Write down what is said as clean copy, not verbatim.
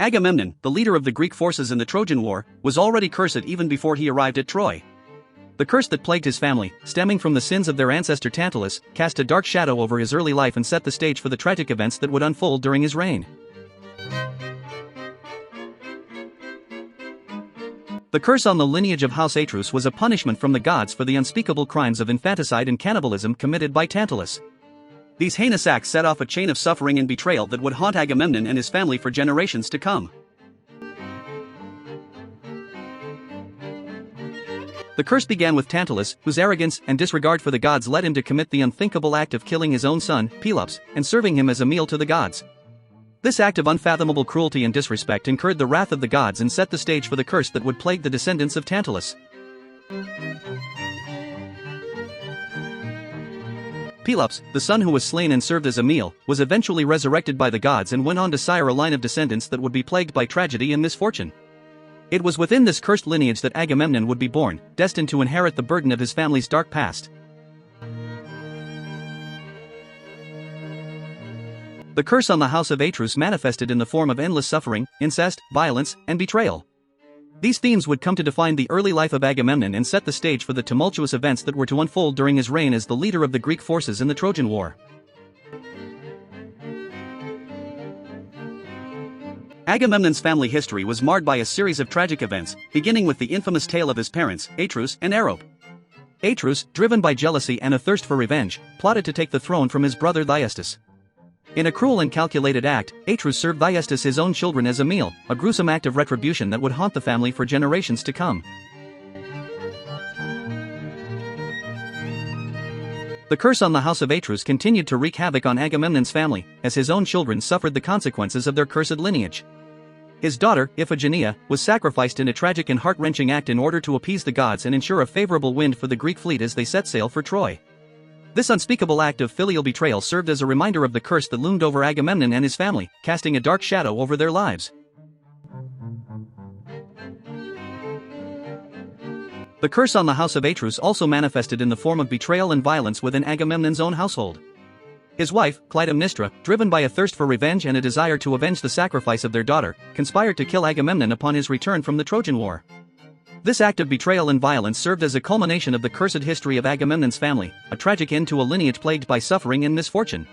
Agamemnon, the leader of the Greek forces in the Trojan War, was already cursed even before he arrived at Troy. The curse that plagued his family, stemming from the sins of their ancestor Tantalus, cast a dark shadow over his early life and set the stage for the tragic events that would unfold during his reign. The curse on the lineage of House Atreus was a punishment from the gods for the unspeakable crimes of infanticide and cannibalism committed by Tantalus. These heinous acts set off a chain of suffering and betrayal that would haunt Agamemnon and his family for generations to come. The curse began with Tantalus, whose arrogance and disregard for the gods led him to commit the unthinkable act of killing his own son, Pelops, and serving him as a meal to the gods. This act of unfathomable cruelty and disrespect incurred the wrath of the gods and set the stage for the curse that would plague the descendants of Tantalus. Pelops, the son who was slain and served as a meal, was eventually resurrected by the gods and went on to sire a line of descendants that would be plagued by tragedy and misfortune. It was within this cursed lineage that Agamemnon would be born, destined to inherit the burden of his family's dark past. The curse on the house of Atreus manifested in the form of endless suffering, incest, violence, and betrayal. These themes would come to define the early life of Agamemnon and set the stage for the tumultuous events that were to unfold during his reign as the leader of the Greek forces in the Trojan War. Agamemnon's family history was marred by a series of tragic events, beginning with the infamous tale of his parents, Atreus and Arope. Atreus, driven by jealousy and a thirst for revenge, plotted to take the throne from his brother Thyestes. In a cruel and calculated act, Atreus served Thyestes his own children as a meal, a gruesome act of retribution that would haunt the family for generations to come. The curse on the house of Atreus continued to wreak havoc on Agamemnon's family, as his own children suffered the consequences of their cursed lineage. His daughter, Iphigenia, was sacrificed in a tragic and heart-wrenching act in order to appease the gods and ensure a favorable wind for the Greek fleet as they set sail for Troy. This unspeakable act of filial betrayal served as a reminder of the curse that loomed over Agamemnon and his family, casting a dark shadow over their lives. The curse on the house of Atreus also manifested in the form of betrayal and violence within Agamemnon's own household. His wife, Clytemnestra, driven by a thirst for revenge and a desire to avenge the sacrifice of their daughter, conspired to kill Agamemnon upon his return from the Trojan War. This act of betrayal and violence served as a culmination of the cursed history of Agamemnon's family, a tragic end to a lineage plagued by suffering and misfortune.